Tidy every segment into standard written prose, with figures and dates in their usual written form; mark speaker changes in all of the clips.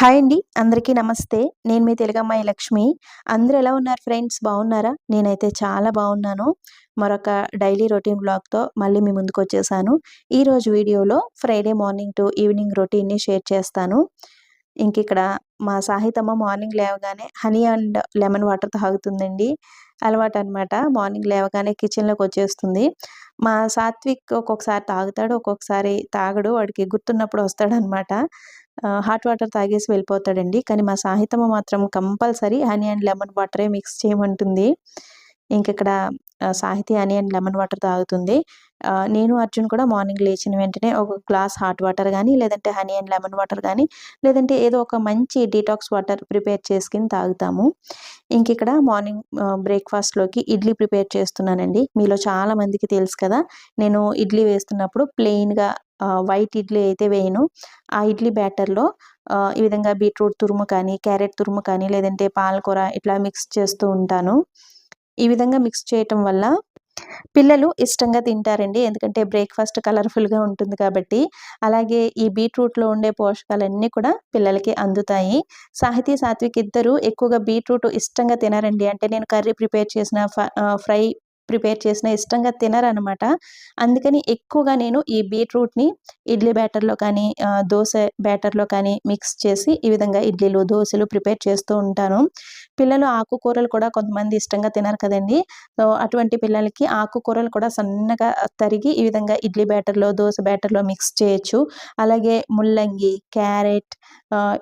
Speaker 1: Hi అండి. అందరికీ నమస్తే. నేను మీ తెలుగమ్మాయి లక్ష్మి. అందరూ ఎలా ఉన్నారు ఫ్రెండ్స్? బాగున్నారా? నేనైతే చాలా బాగున్నాను. మరొక డైలీ రొటీన్ వ్లాగ్‌తో మళ్ళీ మీ ముందుకొచ్చేసాను. ఈరోజు వీడియోలో ఫ్రైడే మార్నింగ్ టు ఈవినింగ్ రొటీన్‌ని షేర్ చేస్తాను. ఇంకిక్కడ మా సాహితమ్మ మార్నింగ్ లేవగానే హనీ అండ్ లెమన్ వాటర్ తాగుతుందండి. అలవాటనమాట. మార్నింగ్ లేవగానే కిచెన్‌లోకొచ్చేస్తుంది. మా సాత్విక్ ఒక్కొక్కసారి తాగుతాడు, ఒక్కొక్కసారి తాగడు. వాడికి గుర్తున్నప్పుడు వస్తాడనమాట. హాట్ వాటర్ తాగేసి వెళ్ళిపోతాడండి. కానీ మా సాహితమ్మ మాత్రం కంపల్సరీ హనీ అండ్ లెమన్ వాటరే మిక్స్ చేయమంటుంది. ఇంకిక్కడ Sahithi honey and lemon water తాగుతుంది. నేను, అర్జున్ కూడా మార్నింగ్ లేచిన వెంటనే ఒక గ్లాస్ హాట్ వాటర్ గానీ, లేదంటే హనీ అండ్ లెమన్ వాటర్ గానీ, లేదంటే ఏదో ఒక మంచి డీటాక్స్ వాటర్ ప్రిపేర్ చేసుకొని తాగుతాము. ఇంకిక్కడ మార్నింగ్ బ్రేక్‌ఫాస్ట్‌లోకి ఇడ్లీ ప్రిపేర్ చేస్తున్నానండి. మీలో చాలా మందికి తెలుసు కదా! నేను ఇడ్లీ వేస్తున్నప్పుడు ప్లెయిన్‌గా వైట్ ఇడ్లీ అయితే వేయను. ఆ ఇడ్లీ బ్యాటర్‌లో ఈ విధంగా బీట్రూట్ తురుము కానీ, క్యారెట్ తురుము కానీ, లేదంటే పాలకూర ఇట్లా మిక్స్ చేస్తూ ఉంటాను. ఈ విధంగా మిక్స్ చేయటం వల్ల పిల్లలు ఇష్టంగా తింటారండి. ఎందుకంటే బ్రేక్‌ఫాస్ట్ కలర్‌ఫుల్‌గా ఉంటుంది కాబట్టి. అలాగే ఈ బీట్రూట్‌లో ఉండే పోషకాలన్నీ కూడా పిల్లలకి అందుతాయి. సాహితీ, సాత్విక్ ఇద్దరూ ఎక్కువగా బీట్రూట్ ఇష్టంగా తినరండి. అంటే నేను కర్రీ ప్రిపేర్ చేసిన ఫ్రై ప్రిపేర్ చేసినా ఇష్టంగా తినరనమాట. అందుకని ఎక్కువగా నేను ఈ బీట్రూట్‌ని ఇడ్లీ బ్యాటర్‌లో కానీ, దోస బ్యాటర్‌లో కానీ మిక్స్ చేసి ఈ విధంగా ఇడ్లీలు, దోసలు ప్రిపేర్ చేస్తూ ఉంటాను. పిల్లలు ఆకుకూరలు కూడా కొంతమంది ఇష్టంగా తినరు కదండీ! సో, అటువంటి పిల్లలకి ఆకుకూరలు కూడా సన్నగా తరిగి ఈ విధంగా ఇడ్లీ బ్యాటర్‌లో, దోస బ్యాటర్‌లో మిక్స్ చేయొచ్చు. అలాగే ముల్లంగి, క్యారెట్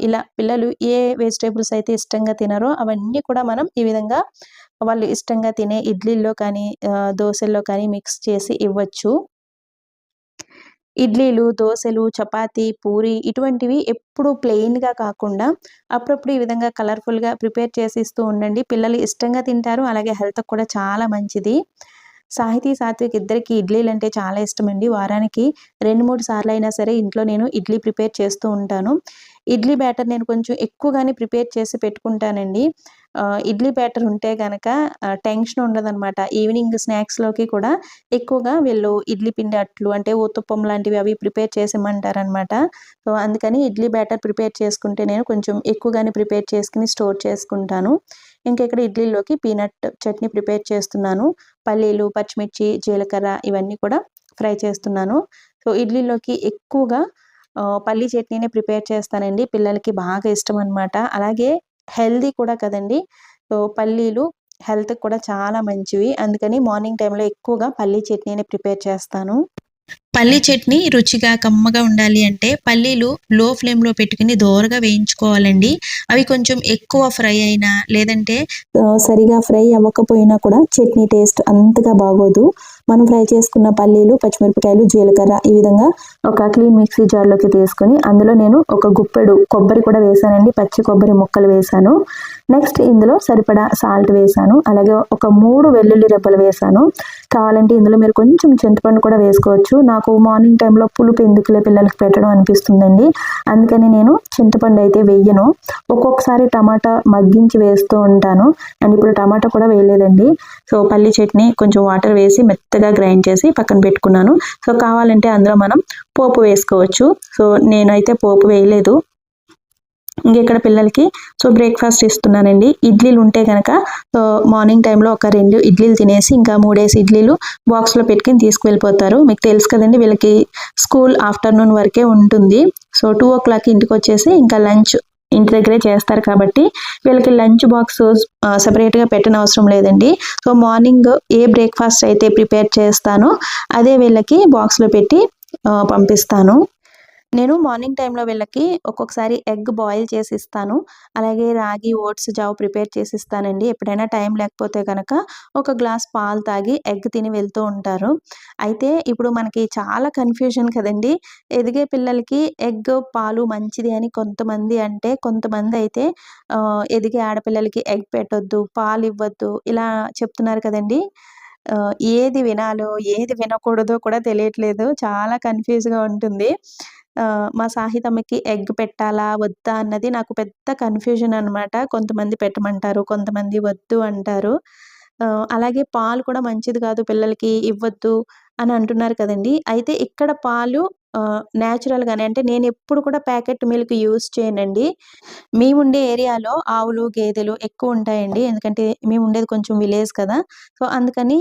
Speaker 1: ఇలా పిల్లలు ఏ వెజిటబుల్స్ అయితే ఇష్టంగా తినరో అవన్నీ కూడా మనం ఈ విధంగా వాళ్ళు ఇష్టంగా తినే ఇడ్లీల్లో కానీ, దోసల్లో కానీ మిక్స్ చేసి ఇవ్వచ్చు. ఇడ్లీలు, దోసలు, చపాతీ, పూరి ఇటువంటివి ఎప్పుడు ప్లెయిన్‌గా కాకుండా అప్పుడప్పుడు ఈ విధంగా కలర్‌ఫుల్‌గా ప్రిపేర్ చేసి ఇస్తూ ఉండండి. పిల్లలు ఇష్టంగా తింటారు. అలాగే హెల్త్‌కి కూడా చాలా మంచిది. సాహితీ, సాత్విక్ ఇద్దరికీ ఇడ్లీలంటే చాలా ఇష్టమండి. వారానికి 2, 3 సార్లయినా సరే ఇంట్లో నేను ఇడ్లీ ప్రిపేర్ చేస్తూ ఉంటాను. ఇడ్లీ బ్యాటర్ నేను కొంచెం ఎక్కువగానే ప్రిపేర్ చేసి పెట్టుకుంటానండి. ఇడ్లీ బ్యాటర్ ఉంటే గనక టెన్షన్ ఉండదనమాట. ఈవినింగ్ స్నాక్స్‌లోకి కూడా ఎక్కువగా వీళ్ళు ఇడ్లీ పిండి అట్లు అంటే ఊతప్పం లాంటివి అవి ప్రిపేర్ చేసిమ్మంటారనమాట. సో, అందుకని ఇడ్లీ బ్యాటర్ ప్రిపేర్ చేసుకుంటే నేను కొంచెం ఎక్కువగానే ప్రిపేర్ చేసుకొని స్టోర్ చేసుకుంటాను. ఇంకా ఇక్కడ ఇడ్లీలోకి పీనట్ చట్నీ ప్రిపేర్ చేస్తున్నాను. పల్లీలు, పచ్చిమిర్చి, జీలకర్ర ఇవన్నీ కూడా ఫ్రై చేస్తున్నాను. సో, ఇడ్లీలోకి ఎక్కువగా పల్లీ చట్నీనే ప్రిపేర్ చేస్తానండి. పిల్లలకి బాగా ఇష్టమనమాట. అలాగే హెల్తీ కూడా కదండీ! సో, పల్లీలు హెల్త్‌కి కూడా చాలా మంచివి. అందుకని మార్నింగ్ టైమ్‌లో ఎక్కువగా పల్లీ చట్నీనే ప్రిపేర్ చేస్తాను. పల్లీ చట్నీ రుచిగా, కమ్మగా ఉండాలి అంటే పల్లీలు లో ఫ్లేమ్‌లో పెట్టుకొని దోరగా వేయించుకోవాలండి. అవి కొంచెం ఎక్కువ ఫ్రై అయినా లేదంటే సరిగా ఫ్రై అవ్వకపోయినా కూడా చట్నీ టేస్ట్ అంతగా బాగోదు. మనం ఫ్రై చేసుకున్న పల్లీలు, పచ్చిమిరపకాయలు, జీలకర్ర ఈ విధంగా ఒక క్లీన్ మిక్సీ జార్‌లోకి తీసుకొని అందులో నేను ఒక గుప్పెడు కొబ్బరి కూడా వేశానండి. పచ్చి కొబ్బరి ముక్కలు వేశాను. నెక్స్ట్ ఇందులో సరిపడా సాల్ట్ వేశాను. అలాగే ఒక 3 వెల్లుల్లి రెబ్బలు వేశాను. కావాలంటే ఇందులో మీరు కొంచెం చింతపండు కూడా వేసుకోవచ్చు. నాకు మార్నింగ్ టైమ్‌లో పులుపు ఎందుకులే పిల్లలకి పెట్టడం అనిపిస్తుందండి. అందుకని నేను చింతపండు అయితే వెయ్యను. ఒక్కొక్కసారి టమాటా మగ్గించి వేస్తూ ఉంటాను. అండ్ ఇప్పుడు టమాటా కూడా వేయలేదండి. సో, పల్లీ చట్నీ కొంచెం వాటర్ వేసి మెత్తగా గ్రైండ్ చేసి పక్కన పెట్టుకున్నాను. సో, కావాలంటే అందులో మనం పోపు వేసుకోవచ్చు. సో, నేనైతే పోపు వేయలేదు. ఇంకిక్కడ పిల్లలకి బ్రేక్‌ఫాస్ట్ ఇస్తున్నానండి. ఇడ్లీలు ఉంటే గనక మార్నింగ్ టైమ్‌లో ఒక 2 ఇడ్లీలు తినేసి ఇంకా 3 ఇడ్లీలు బాక్స్‌లో పెట్టుకొని తీసుకువెళ్ళిపోతారు. మీకు తెలుసు కదండీ వీళ్ళకి స్కూల్ ఆఫ్టర్‌నూన్ వరకే ఉంటుంది. సో, 2:00 ఇంటికొచ్చేసి ఇంకా లంచ్ ఇంటి దగ్గరే చేస్తారు కాబట్టి వీళ్ళకి లంచ్ బాక్స్ సెపరేట్‌గా పెట్టనవసరం లేదండి. సో, మార్నింగ్ ఏ బ్రేక్‌ఫాస్ట్ అయితే ప్రిపేర్ చేస్తానో అదే వీళ్ళకి బాక్స్‌లో పెట్టి పంపిస్తాను. నేను మార్నింగ్ టైమ్‌లో వీళ్ళకి ఒక్కొక్కసారి ఎగ్ బాయిల్ చేసి ఇస్తాను. అలాగే రాగి, ఓట్స్ జావ ప్రిపేర్ చేసి ఇస్తానండి. ఎప్పుడైనా టైం లేకపోతే గనక ఒక గ్లాస్ పాలు తాగి ఎగ్ తిని వెళ్తూ ఉంటారు. అయితే ఇప్పుడు మనకి చాలా కన్‌ఫ్యూజన్ కదండీ! ఎదిగే పిల్లలకి ఎగ్, పాలు మంచిది అని కొంతమంది అంటే, కొంతమందయితే ఎదిగే ఆడపిల్లలకి ఎగ్ పెట్టొద్దు, పాలివ్వద్దు ఇలా చెప్తున్నారు కదండీ! ఏది వినాలో, ఏది వినకూడదో కూడా తెలియట్లేదు. చాలా కన్‌ఫ్యూజ్‌గా ఉంటుంది. మా సాహితమ్మకి ఎగ్ పెట్టాలా? వద్దా? అన్నది నాకు పెద్ద కన్‌ఫ్యూజన్ అనమాట. కొంతమంది పెట్టమంటారు. కొంతమంది వద్దు అంటారు. అలాగే పాలు కూడా మంచిది కాదు పిల్లలకి ఇవ్వద్దు అని అంటున్నారు కదండీ! అయితే ఇక్కడ పాలు నేచురల్‌గానే అంటే నేనెప్పుడు కూడా ప్యాకెట్ మిల్క్ యూజ్ చేయనండి. మేముండే ఏరియాలో ఆవులు, గేదెలు ఎక్కువుంటాయండి. ఎందుకంటే మేముండేది కొంచెం విలేజ్ కదా! సో, అందుకని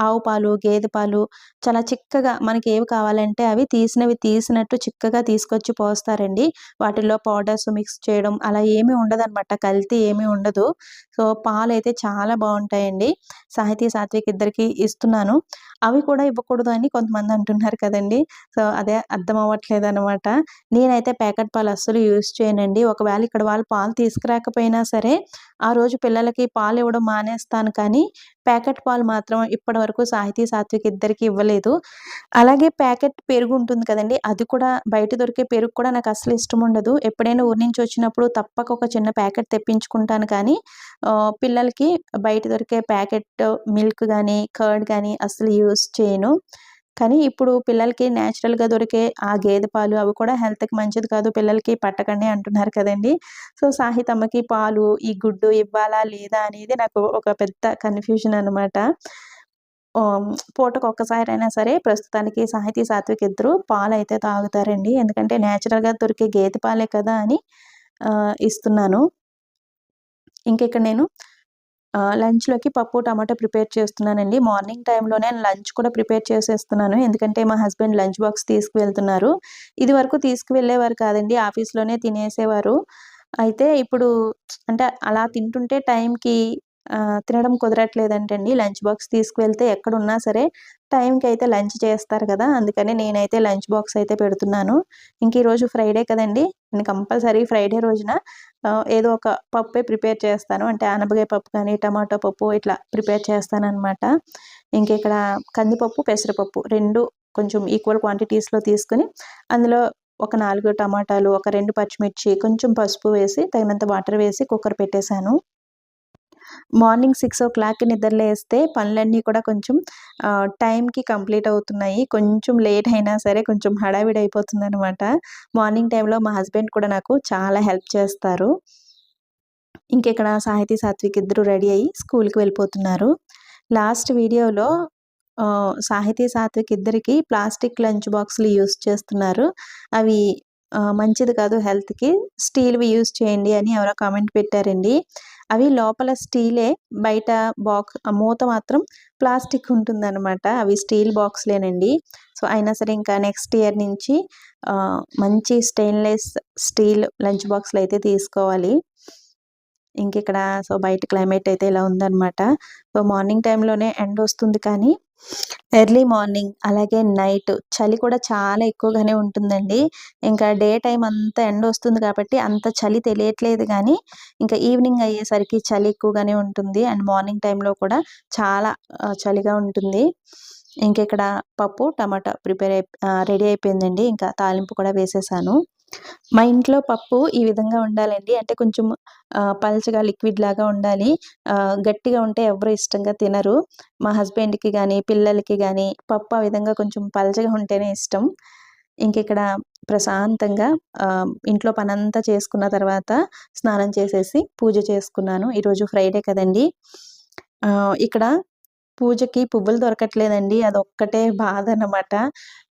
Speaker 1: ఆవు పాలు, గేదె పాలు చాలా చిక్కగా మనకేవి కావాలంటే అవి తీసినవి తీసినట్టు చిక్కగా తీసుకొచ్చి పోస్తారండి. వాటిల్లో పౌడర్స్ మిక్స్ చేయడం అలా ఏమీ ఉండదనమాట. కల్తీ ఏమీ ఉండదు. సో, పాలైతే చాలా బావుంటాయండి. సాహితీ, సాత్విక్ ఇద్దరికీ ఇస్తున్నాను. అవి కూడా ఇవ్వకూడదు అని కొంతమంది అంటున్నారు కదండీ! సో, అదే అర్థం అవ్వట్లేదనమాట. నేనైతే ప్యాకెట్ పాలు అస్సలు యూజ్ చేయనండి. ఒకవేళ ఇక్కడ వాళ్ళు పాలు తీసుకురాకపోయినా సరే, ఆ రోజు పిల్లలకి పాలివ్వడం మానేస్తాను కానీ, ప్యాకెట్ పాలు మాత్రం ఇప్పటివరకు సాహితీ, సాత్విక్ ఇద్దరికీ ఇవ్వలేదు. అలాగే ప్యాకెట్ పెరుగు ఉంటుంది కదండీ! అది కూడా బయట దొరికే పెరుగు కూడా నాకస్సలు ఇష్టముండదు. ఎప్పుడైనా ఊరు నుంచి వచ్చినప్పుడు తప్పక ఒక చిన్న ప్యాకెట్ తెప్పించుకుంటాను కానీ, పిల్లలకి బయట దొరికే ప్యాకెట్ మిల్క్ గానీ, కర్డ్ గానీ అస్సలు యూజ్ చేయను. కానీ ఇప్పుడు పిల్లలకి నేచురల్‌గా దొరికే ఆ గేదె పాలు అవి కూడా హెల్త్‌కి మంచిది కాదు. పిల్లలకి పట్టకండి అంటున్నారు కదండీ! సో, సాహితమ్మకి పాలు, ఈ గుడ్డు ఇవ్వాలా లేదా అనేది నాకు ఒక పెద్ద కన్‌ఫ్యూజన్ అనమాట. పూటకొక్కసారైనా సరే ప్రస్తుతానికి సాహితీ, సాత్విక్ ఇద్దరు పాలైతే తాగుతారండి. ఎందుకంటే నేచురల్‌గా దొరికే గేదె పాలే కదా అని ఇస్తున్నాను. ఇంకిక్కడ నేను లంచ్‌లోకి పప్పు, టమాటా ప్రిపేర్ చేస్తున్నానండి. మార్నింగ్ టైమ్‌లోనే లంచ్ కూడా ప్రిపేర్ చేసేస్తున్నాను. ఎందుకంటే మా హస్బెండ్ లంచ్ బాక్స్ తీసుకువెళ్తున్నారు. ఇదివరకు తీసుకువెళ్ళేవారు కాదండి. ఆఫీస్‌లోనే తినేసేవారు. అయితే ఇప్పుడు అంటే అలా తింటుంటే టైంకి తినడం కుదరట్లేదంటండి. లంచ్ బాక్స్ తీసుకువెళ్తే ఎక్కడున్నా సరే టైంకయితే లంచ్ చేస్తారు కదా! అందుకని నేనైతే లంచ్ బాక్స్ అయితే పెడుతున్నాను. ఇంక ఈరోజు ఫ్రైడే కదండీ! నేను కంపల్సరీ ఫ్రైడే రోజున ఏదో ఒక పప్పే ప్రిపేర్ చేస్తాను. అంటే ఆనపకాయ పప్పు కానీ, టమాటో పప్పు ఇట్లా ప్రిపేర్ చేస్తాననమాట. ఇంకిక్కడ కందిపప్పు, పెసరపప్పు 2 కొంచెం ఈక్వల్ క్వాంటిటీస్‌లో తీసుకొని, అందులో ఒక 4 టమాటాలు, ఒక 2 పచ్చిమిర్చి, కొంచెం పసుపు వేసి, తగినంత వాటర్ వేసి కుక్కర్ పెట్టేశాను. మార్నింగ్ 6:00కి నిద్ర లేస్తే పనులన్నీ కూడా కొంచెం టైంకి కంప్లీట్ అవుతున్నాయి. కొంచెం లేట్ అయినా సరే కొంచెం హడావిడి అయిపోతుందనమాట. మార్నింగ్ టైమ్‌లో మా హస్బెండ్ కూడా నాకు చాలా హెల్ప్ చేస్తారు. ఇంకిక్కడ సాహితీ, సాత్విక్ ఇద్దరు రెడీ అయ్యి స్కూల్‌కి వెళ్ళిపోతున్నారు. లాస్ట్ వీడియోలో సాహితీ, సాత్విక్ ఇద్దరికీ ప్లాస్టిక్ లంచ్ బాక్స్‌లు యూజ్ చేస్తున్నారు. అవి మంచిది కాదు హెల్త్‌కి. స్టీల్‌వి యూజ్ చేయండి అని ఎవరో కామెంట్ పెట్టారండి. అవి లోపల స్టీలే, బయట మూత మాత్రం ప్లాస్టిక్ ఉంటుందనమాట. అవి స్టీల్ బాక్స్‌లేనండి. సో, అయినా సరే ఇంకా నెక్స్ట్ ఇయర్ నుంచి మంచి స్టెయిన్‌లెస్ స్టీల్ లంచ్ బాక్స్‌లయితే తీసుకోవాలి. ఇంకిక్కడ సో, బయట క్లైమేట్ అయితే ఇలా ఉందనమాట. సో, మార్నింగ్ టైమ్‌లోనే ఎండొస్తుంది కానీ, ఎర్లీ మార్నింగ్ అలాగే నైట్ చలి కూడా చాలా ఎక్కువగానే ఉంటుందండి. ఇంకా డే టైమ్ అంతా ఎండొస్తుంది కాబట్టి అంత చలి తెలియట్లేదు గానీ, ఇంకా ఈవినింగ్ అయ్యేసరికి చలి ఎక్కువగానే ఉంటుంది. అండ్ మార్నింగ్ టైమ్‌లో కూడా చాలా చలిగా ఉంటుంది. ఇంకిక్కడ పప్పు, టమాటా రెడీ అయిపోయిందండి. ఇంకా తాలింపు కూడా వేసేసాను. మా ఇంట్లో పప్పు ఈ విధంగా ఉండాలండి. అంటే కొంచెం పల్చగా లిక్విడ్ లాగా ఉండాలి. గట్టిగా ఉంటే ఎవ్వరు ఇష్టంగా తినరు. మా హస్బెండ్‌కి గానీ, పిల్లలకి గానీ పప్పు ఆ విధంగా కొంచెం పల్చగా ఉంటేనే ఇష్టం. ఇంకిక్కడ ప్రశాంతంగా ఇంట్లో పనంతా చేసుకున్న తర్వాత స్నానం చేసేసి పూజ చేసుకున్నాను. ఈరోజు ఫ్రైడే కదండీ! ఇక్కడ పూజకి పువ్వులు దొరకట్లేదండి. అదొక్కటే బాధనమాట.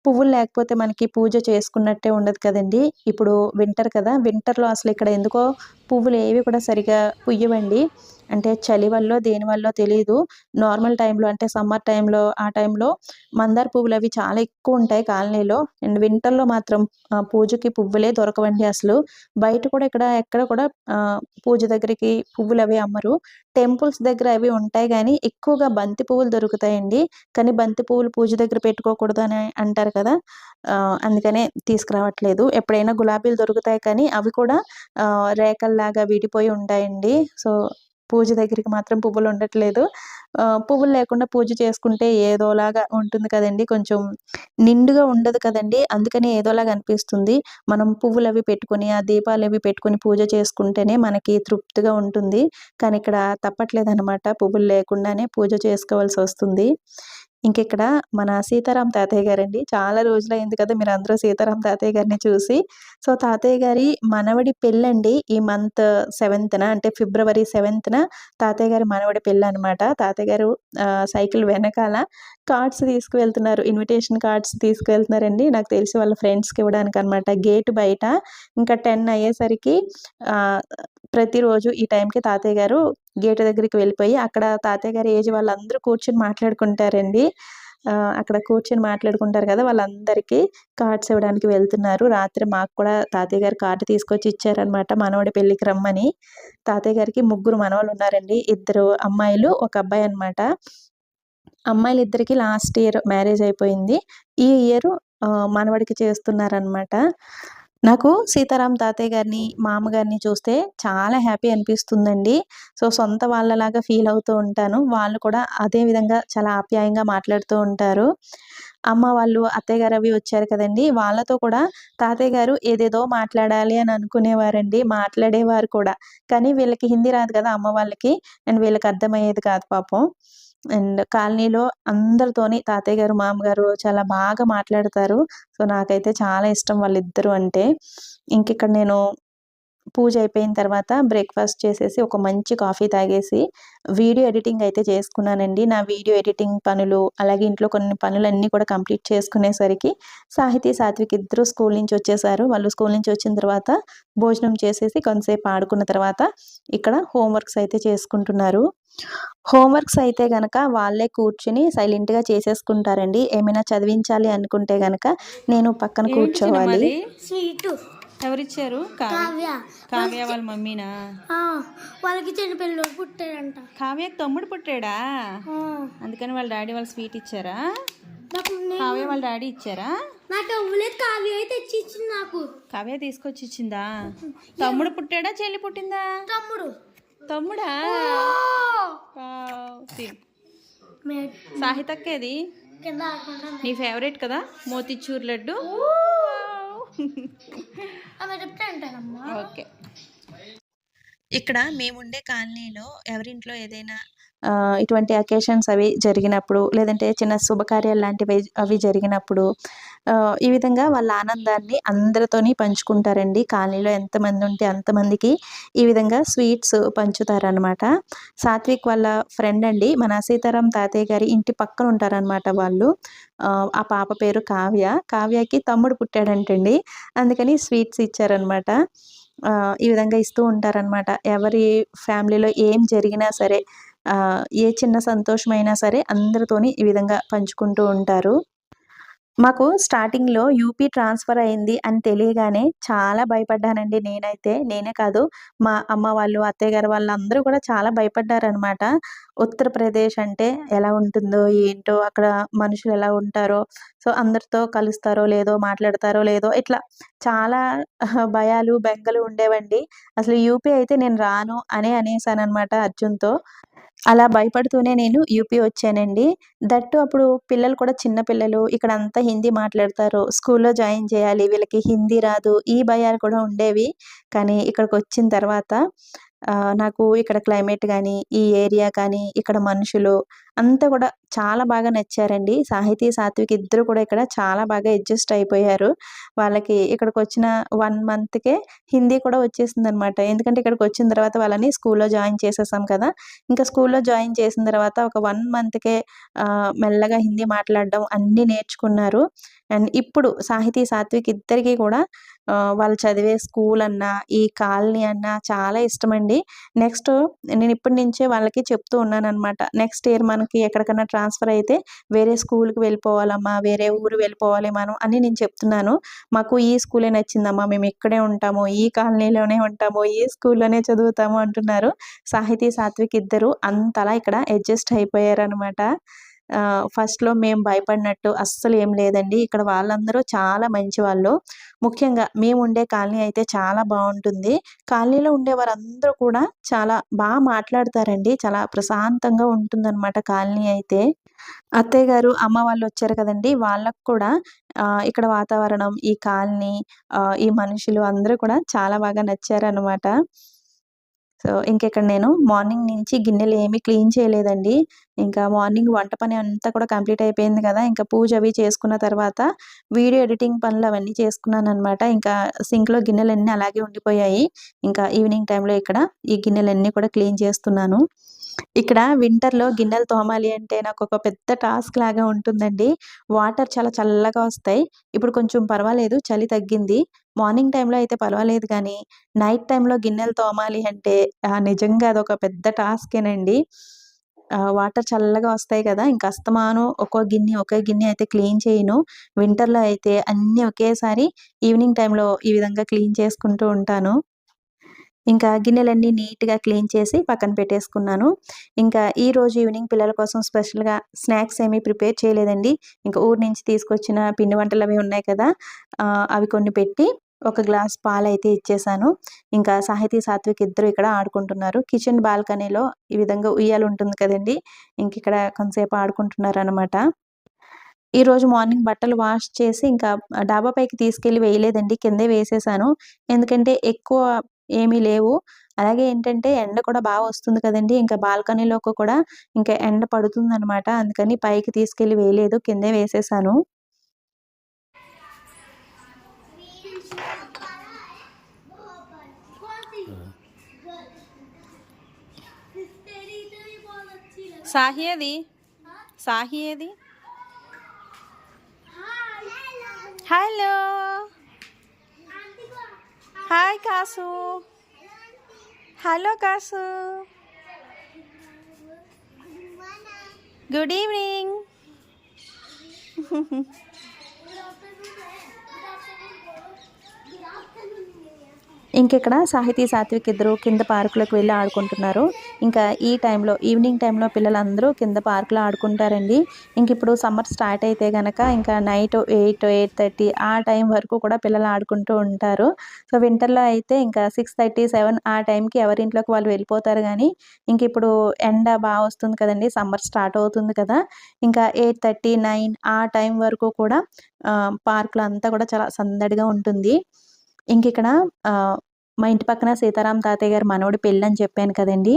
Speaker 1: పువ్వులు లేకపోతే మనకి పూజ చేసుకున్నట్టే ఉండదు కదండీ! ఇప్పుడు వింటర్ కదా! వింటర్‌లో అసలిక్కడ ఎందుకో పువ్వులేవి కూడా సరిగ్గా పుయ్యవండి. అంటే చలి వల్లో, దేని వల్లో తెలీదు. నార్మల్ టైమ్‌లో అంటే సమ్మర్ టైమ్‌లో ఆ టైమ్‌లో మందార పువ్వులవి చాలా ఎక్కువుంటాయి కాలనీలో. అండ్ వింటర్‌లో మాత్రం పూజకి పువ్వులే దొరకవండి అసలు. బయట కూడా ఇక్కడ ఎక్కడ కూడా పూజ దగ్గరికి పువ్వులవి అమ్మరు. టెంపుల్స్ దగ్గర అవి ఉంటాయి గానీ, ఎక్కువగా బంతి పువ్వులు దొరుకుతాయండి. కానీ బంతి పువ్వులు పూజ దగ్గర పెట్టుకోకూడదని అంటారు కదా! అందుకనే తీసుకురావట్లేదు. ఎప్పుడైనా గులాబీలు దొరుకుతాయి కానీ, అవి కూడా రేఖల్లాగా విడిపోయి ఉంటాయండి. సో, పూజ దగ్గరికి మాత్రం పువ్వులుండట్లేదు. పువ్వులు లేకుండా పూజ చేసుకుంటే ఏదోలాగా ఉంటుంది కదండీ! కొంచెం నిండుగా ఉండదు కదండీ! అందుకని ఏదోలాగా అనిపిస్తుంది. మనం పువ్వులవి పెట్టుకొని, ఆ దీపాలవి పెట్టుకొని పూజ చేసుకుంటేనే మనకి తృప్తిగా ఉంటుంది. కానీ ఇక్కడ తప్పట్లేదనమాట. పువ్వులు లేకుండానే పూజ చేసుకోవాల్సొస్తుంది. ఇంకిక్కడ మన సీతారాం తాతయ్య గారండి. చాలా రోజులయింది కదా! మీరందరూ సీతారాం తాతయ్య గారిని చూసి. సో, తాతయ్య గారి మనవడి పెళ్ళండి. ఈ మంత్ 7థ్‌న అంటే ఫిబ్రవరి 7థ్‌న తాతయ్య గారి మనవడి పెళ్ళనమాట. తాతయ్య గారు సైకిల్ వెనకాల కార్డ్స్ తీసుకువెళ్తున్నారు. ఇన్విటేషన్ కార్డ్స్ తీసుకువెళ్తున్నారండి. నాకు తెలిసి వాళ్ళ ఫ్రెండ్స్‌కి ఇవ్వడానికనమాట. గేట్ బయట ఇంకా 10 అయ్యేసరికి ఆహ్, ప్రతిరోజు ఈ టైంకి తాతయ్య గారు గేట్ దగ్గరికి వెళ్ళిపోయి, అక్కడ తాతయ్య గారి ఏజ్ వాళ్ళందరూ కూర్చొని మాట్లాడుకుంటారండి. అక్కడ కూర్చొని మాట్లాడుకుంటారు కదా! వాళ్ళందరికీ కార్డ్స్ ఇవ్వడానికి వెళ్తున్నారు. రాత్రి మాకు కూడా తాతయ్య గారు కార్డ్ తీసుకొచ్చి ఇచ్చారనమాట. మనవడి పెళ్ళికి రమ్మని. తాతయ్య గారికి ముగ్గురు మనవలున్నారండి. ఇద్దరు అమ్మాయిలు, ఒక అబ్బాయి అనమాట. అమ్మాయిలిద్దరికీ లాస్ట్ ఇయర్ మ్యారేజ్ అయిపోయింది. ఈ ఇయర్ మనవడికి చేస్తున్నారనమాట. నాకు సీతారాం తాతయ్య గారిని, మా అమ్మగారిని చూస్తే చాలా హ్యాపీ అనిపిస్తుందండి. సో, సొంత వాళ్ళలాగా ఫీల్ అవుతూ ఉంటాను. వాళ్ళు కూడా అదే విధంగా చాలా ఆప్యాయంగా మాట్లాడుతూ ఉంటారు. అమ్మ వాళ్ళు, అత్తయ్య గారు అవి వచ్చారు కదండీ! వాళ్ళతో కూడా తాతయ్య గారు ఏదేదో మాట్లాడాలి అని అనుకునేవారండి. మాట్లాడేవారు కూడా. కానీ వీళ్ళకి హిందీ రాదు కదా! అమ్మ వాళ్ళకి. అండ్ వీళ్ళకి అర్థమయ్యేది కాదు పాపం. అండ్ కాలనీలో అందరితోని తాతయ్య గారు, మామగారు చాలా బాగా మాట్లాడతారు. సో, నాకైతే చాలా ఇష్టం వాళ్ళిద్దరూ అంటే. ఇంకిక్కడ నేను పూజ అయిపోయిన తర్వాత బ్రేక్‌ఫాస్ట్ చేసేసి, ఒక మంచి కాఫీ తాగేసి, వీడియో ఎడిటింగ్ అయితే చేసుకున్నానండి. నా వీడియో ఎడిటింగ్ పనులు, అలాగే ఇంట్లో కొన్ని పనులన్నీ కూడా కంప్లీట్ చేసుకునేసరికి సాహితీ, సాత్విక్ ఇద్దరూ స్కూల్ నుంచి వచ్చేసారు. వాళ్ళు స్కూల్ నుంచి వచ్చిన తర్వాత భోజనం చేసేసి కొంతసేపు ఆడుకున్న తర్వాత ఇక్కడ హోమ్ వర్క్స్ అయితే చేసుకుంటున్నారు. హోమ్ వర్క్స్ అయితే గనక వాళ్ళే కూర్చొని సైలెంట్‌గా చేసేసుకుంటారండి. ఏమైనా చదివించాలి అనుకుంటే గనక నేను పక్కన కూర్చోవాలి.
Speaker 2: స్వీటు
Speaker 3: ఎవరిచ్చారు?
Speaker 2: కావ్య
Speaker 3: కావ్య వాళ్ళ మమ్మీనా?
Speaker 2: ఆ, వాళ్ళకి చిన్నపిల్లలు పుట్టాడంట.
Speaker 3: కావ్యకి తమ్ముడు పుట్టాడా?
Speaker 2: ఆ,
Speaker 3: అందుకని వాళ్ళ డాడీ వాళ్ళు స్వీట్ ఇచ్చారా?
Speaker 2: నాకు
Speaker 3: కావ్య వాళ్ళ డాడీ ఇచ్చారా?
Speaker 2: నాకు ఇవ్వలేదు. కావ్య అయితే తెచ్చి ఇచ్చింది నాకు.
Speaker 3: కావ్య తీసుకొచ్చి ఇచ్చిందా? తమ్ముడు పుట్టాడా, చెల్లి పుట్టిందా?
Speaker 2: తమ్ముడు.
Speaker 3: తమ్ముడా? సాహితక్కేది
Speaker 2: కింద ఆడుకుంటాను.
Speaker 3: నీ ఫేవరెట్ కదా మోతిచూర్ లడ్డు.
Speaker 2: ఆమె చెప్తే అంటానమ్మా.
Speaker 3: ఓకే.
Speaker 1: ఇక్కడ మేముండే కాలనీలో ఎవరింట్లో ఏదైనా ఇటువంటి అకేషన్స్ అవి జరిగినప్పుడు, లేదంటే చిన్న శుభకార్యాలు లాంటివి అవి జరిగినప్పుడు ఈ విధంగా వాళ్ళ ఆనందాన్ని అందరితోని పంచుకుంటారండి. కాలనీలో ఎంతమంది ఉంటే అంతమందికి ఈ విధంగా స్వీట్స్ పంచుతారనమాట. సాత్విక్ వాళ్ళ ఫ్రెండ్ అండి, మన సీతారాం తాతయ్య గారి ఇంటి పక్కన ఉంటారనమాట వాళ్ళు. ఆ పాప పేరు కావ్య. కావ్యకి తమ్ముడు పుట్టాడంటండి. అందుకని స్వీట్స్ ఇచ్చారనమాట. ఈ విధంగా ఇస్తూ ఉంటారనమాట. ఎవరి ఫ్యామిలీలో ఏం జరిగినా సరే, ఏ చిన్న సంతోషమైనా సరే అందరితోని ఈ విధంగా పంచుకుంటూ ఉంటారు. మాకు స్టార్టింగ్‌లో యూపీ ట్రాన్స్‌ఫర్ అయింది అని తెలియగానే చాలా భయపడ్డానండి నేనైతే. నేనే కాదు, మా అమ్మ వాళ్ళు, అత్తయ్య గారు వాళ్ళందరూ కూడా చాలా భయపడ్డారనమాట. ఉత్తరప్రదేశ్ అంటే ఎలా ఉంటుందో, ఏంటో, అక్కడ మనుషులు ఎలా ఉంటారో, సో, అందరితో కలుస్తారో లేదో, మాట్లాడతారో లేదో, ఇట్లా చాలా భయాలు, బెంగలు ఉండేవండి. అసలు యూపీ అయితే నేను రాను అనే అనేసాననమాట అర్జున్‌తో. అలా భయపడుతూనే నేను యూపీ వచ్చానండి. దట్టు అప్పుడు పిల్లలు కూడా చిన్న పిల్లలు. ఇక్కడంతా హిందీ మాట్లాడతారు. స్కూల్‌లో జాయిన్ చేయాలి. వీళ్ళకి హిందీ రాదు. ఈ భయాలు కూడా ఉండేవి. కానీ ఇక్కడికొచ్చిన తర్వాత నాకు ఇక్కడ క్లైమేట్ గానీ, ఈ ఏరియా కానీ, ఇక్కడ మనుషులు అంతా కూడా చాలా బాగా నచ్చారండి. సాహితీ, సాత్విక్ ఇద్దరు కూడా ఇక్కడ చాలా బాగా అడ్జస్ట్ అయిపోయారు. వాళ్ళకి ఇక్కడికొచ్చిన 1 మంత్‌కే హిందీ కూడా వచ్చేసిందనమాట. ఎందుకంటే ఇక్కడికొచ్చిన తర్వాత వాళ్ళని స్కూల్‌లో జాయిన్ చేసేసాం కదా! ఇంకా స్కూల్‌లో జాయిన్ చేసిన తర్వాత ఒక 1 మంత్‌కే మెల్లగా హిందీ మాట్లాడడం అన్నీ నేర్చుకున్నారు. అండ్ ఇప్పుడు సాహితీ, సాత్విక్ ఇద్దరికీ కూడా వాళ్ళు చదివే స్కూల్ అన్నా, ఈ కాలనీ అన్నా చాలా ఇష్టమండి. నెక్స్ట్ నేను ఇప్పటి నుంచే వాళ్ళకి చెప్తూ ఉన్నాననమాట. నెక్స్ట్ ఇయర్ మనకి ఎక్కడికన్నా ట్రాన్స్‌ఫర్ అయితే వేరే స్కూల్‌కి వెళ్ళిపోవాలమ్మా, వేరే ఊరు వెళ్ళిపోవాలి మనం అని నేను చెప్తున్నాను. మాకు ఈ స్కూలే నచ్చిందమ్మా, మేము ఇక్కడే ఉంటాము, ఈ కాలనీలోనే ఉంటాము, ఈ స్కూల్‌లోనే చదువుతాము అంటున్నారు. సాహితీ, సాత్విక్ ఇద్దరు అంతలా ఇక్కడ అడ్జస్ట్ అయిపోయారనమాట. ఫస్ట్‌లో మేము భయపడినట్టు అస్సలు ఏం లేదండి. ఇక్కడ వాళ్ళందరూ చాలా మంచివాళ్ళు. ముఖ్యంగా మేముండే కాలనీ అయితే చాలా బావుంటుంది. కాలనీలో ఉండే వారందరూ కూడా చాలా మాట్లాడతారండి. చాలా ప్రశాంతంగా ఉంటుందనమాట కాలనీ అయితే. అత్తయ్య గారు, అమ్మ వాళ్ళొచ్చారు కదండీ! వాళ్ళకి కూడా ఇక్కడ వాతావరణం, ఈ కాలనీ, ఈ మనుషులు అందరూ కూడా చాలా బాగా నచ్చారనమాట. సో ఇంకిక్కడ నేను మార్నింగ్ నుంచి గిన్నెలు ఏమీ క్లీన్ చేయలేదండి. ఇంకా మార్నింగ్ వంట పని అంతా కూడా కంప్లీట్ అయిపోయింది కదా! ఇంకా పూజ అవి చేసుకున్న తర్వాత వీడియో ఎడిటింగ్ పనులు అవన్నీ చేసుకున్నాననమాట. ఇంకా సింక్‌లో గిన్నెలన్నీ అలాగే ఉండిపోయాయి. ఇంకా ఈవినింగ్ టైంలో ఇక్కడ ఈ గిన్నెలన్నీ కూడా క్లీన్ చేస్తున్నాను. ఇక్కడ వింటర్‌లో గిన్నెలు తోమాలి అంటే నాకొక పెద్ద టాస్క్ లాగా ఉంటుందండి. వాటర్ చాలా చల్లగా వస్తాయి. ఇప్పుడు కొంచెం పర్వాలేదు, చలి తగ్గింది. మార్నింగ్ టైంలో అయితే పర్వాలేదు గానీ, నైట్ టైంలో గిన్నెలు తోమాలి అంటే నిజంగా అదొక పెద్ద టాస్కేనండి. వాటర్ చల్లగా వస్తాయి కదా! ఇంక అస్తమానం ఒకే గిన్నె అయితే క్లీన్ చేయను. వింటర్‌లో అయితే అన్నీ ఒకేసారి ఈవినింగ్ టైంలో ఈ విధంగా క్లీన్ చేసుకుంటూ ఉంటాను. ఇంకా గిన్నెలన్నీ నీట్‌గా క్లీన్ చేసి పక్కన పెట్టేసుకున్నాను. ఇంకా ఈరోజు ఈవినింగ్ పిల్లల కోసం స్పెషల్‌గా స్నాక్స్ ఏమీ ప్రిపేర్ చేయలేదండి. ఇంకా ఊరు నుంచి తీసుకొచ్చిన పిండి వంటలవి ఉన్నాయి కదా! అవి కొన్ని పెట్టి ఒక గ్లాస్ పాలైతే ఇచ్చేసాను. ఇంకా సాహితీ, సాత్విక్ ఇద్దరు ఇక్కడ ఆడుకుంటున్నారు. కిచెన్ బాల్కనీలో ఈ విధంగా ఉయ్యాల ఉంటుంది కదండీ! ఇంకిక్కడ కొంతసేపు ఆడుకుంటున్నారనమాట. ఈరోజు మార్నింగ్ బట్టలు వాష్ చేసి ఇంకా డాబా పైకి తీసుకెళ్ళి వేయలేదండి. కిందే వేసేసాను. ఎందుకంటే ఎక్కువ ఏమీ లేవు. అలాగే ఏంటంటే ఎండ కూడా వస్తుంది కదండీ! ఇంకా బాల్కనీలోకి కూడా ఇంకా ఎండ పడుతుందనమాట. అందుకని పైకి తీసుకెళ్ళి వేయలేదు. కిందే వేసేసాను.
Speaker 3: సాహి ఏది? సాహి ఏది? Hello hi Kasu. Hello Kasu. Good evening.
Speaker 1: ఇంకిక్కడ సాహితీ, సాత్విక్ ఇద్దరు కింద పార్కులోకి వెళ్ళి ఆడుకుంటున్నారు. ఇంకా ఈ టైంలో ఈవినింగ్ టైంలో పిల్లలందరూ కింద పార్కులో ఆడుకుంటారండి. ఇంకిప్పుడు సమ్మర్ స్టార్ట్ అయితే గనక ఇంకా నైట్ 8, 8:30 ఆ టైం వరకు కూడా పిల్లలు ఆడుకుంటూ ఉంటారు. సో వింటర్‌లో అయితే ఇంకా 6:30, 7 ఆ టైంకి ఎవరింట్లోకి వాళ్ళు వెళ్ళిపోతారు గానీ, ఇంకిప్పుడు ఎండ వస్తుంది కదండీ! సమ్మర్ స్టార్ట్ అవుతుంది కదా! ఇంకా 8:30, 9 ఆ టైం వరకు కూడా పార్కులో అంతా కూడా చాలా సందడిగా ఉంటుంది. ఇంకిక్కడ మా ఇంటి పక్కన సీతారాం తాతయ్య గారి మనవడి పెళ్ళని చెప్పాను కదండీ!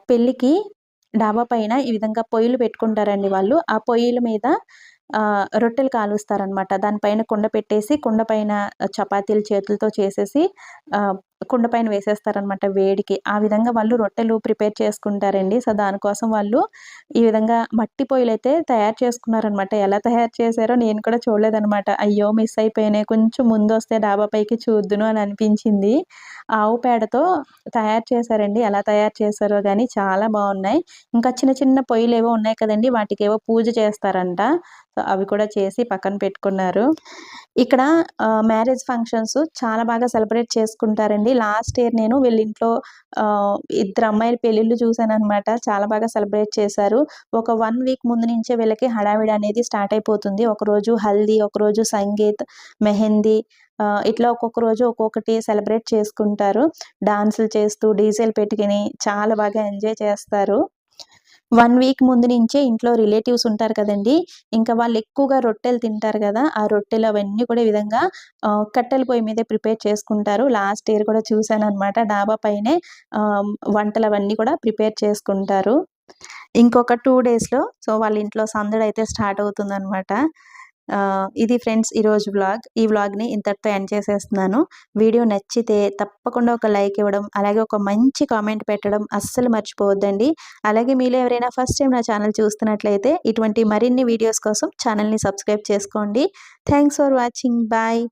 Speaker 1: పెళ్ళికి డాబా పైన ఈ విధంగా పొయ్యిలు పెట్టుకుంటారండి వాళ్ళు. ఆ పొయ్యిల మీద రొట్టెలు కాలుస్తారనమాట. దానిపైన కుండ పెట్టేసి, కుండ పైన చపాతీలు చేతులతో చేసేసి కుండ పైన వేసేస్తారనమాట వేడికి. ఆ విధంగా వాళ్ళు రొట్టెలు ప్రిపేర్ చేసుకుంటారండి. సో, దానికోసం వాళ్ళు ఈ విధంగా మట్టి పొయ్యిలైతే తయారు చేసుకున్నారనమాట. ఎలా తయారు చేశారో నేను కూడా చూడలేదనమాట. అయ్యో! మిస్ అయిపోయానే. కొంచెం ముందొస్తే డాబా పైకి చూద్దును అని అనిపించింది. ఆవు పేడతో తయారు చేశారండి. ఎలా తయారు చేశారో గానీ చాలా బావున్నాయి. ఇంకా చిన్న చిన్న పొయ్యిలేవో ఉన్నాయి కదండీ! వాటికేవో పూజ చేస్తారంట. సో, అవి కూడా చేసి పక్కన పెట్టుకున్నారు. ఇక్కడ మ్యారేజ్ ఫంక్షన్స్ చాలా బాగా సెలబ్రేట్ చేసుకుంటారండి. లాస్ట్ ఇయర్ నేను వీళ్ళింట్లో ఇద్దరు అమ్మాయిల పెళ్ళిళ్ళు చూసాననమాట. చాలా బాగా సెలబ్రేట్ చేశారు. ఒక 1 వీక్ ముందు నుంచే వీళ్ళకి హడావిడి అనేది స్టార్ట్ అయిపోతుంది. ఒకరోజు హల్దీ, ఒకరోజు సంగీత్, మెహందీ ఇట్లా ఒక్కొక్క రోజు ఒక్కొక్కటి సెలబ్రేట్ చేసుకుంటారు. డాన్సులు చేస్తూ, డీజేలు పెట్టుకొని చాలా బాగా ఎంజాయ్ చేస్తారు. 1 వీక్ ముందు నుంచే ఇంట్లో రిలేటివ్స్ ఉంటారు కదండీ! ఇంకా వాళ్ళు ఎక్కువగా రొట్టెలు తింటారు గదా! ఆ రొట్టెలు అవన్నీ కూడా ఈ విధంగా కట్టెల పొయ్యి మీదే ప్రిపేర్ చేసుకుంటారు. లాస్ట్ ఇయర్ కూడా చూసాననమాట. డాబా పైనే వంటలవన్నీ కూడా ప్రిపేర్ చేసుకుంటారు. ఇంకొక 2 డేస్‌లో సో, వాళ్ళ ఇంట్లో సందడైతే స్టార్ట్ అవుతుందనమాట. ఇది ఫ్రెండ్స్ ఈరోజు వ్లాగ్. ఈ వ్లాగ్‌ని ఇంతటితో ఎండ్ చేసేస్తున్నాను. వీడియో నచ్చితే తప్పకుండా ఒక లైక్ ఇవ్వడం, అలాగే ఒక మంచి కామెంట్ పెట్టడం అస్సలు మర్చిపోవద్దండి. అలాగే మీలో ఎవరైనా ఫస్ట్ టైం నా ఛానల్ చూస్తున్నట్లయితే ఇటువంటి మరిన్ని వీడియోస్ కోసం ఛానల్‌ని సబ్స్క్రైబ్ చేసుకోండి. Thanks for watching. బాయ్.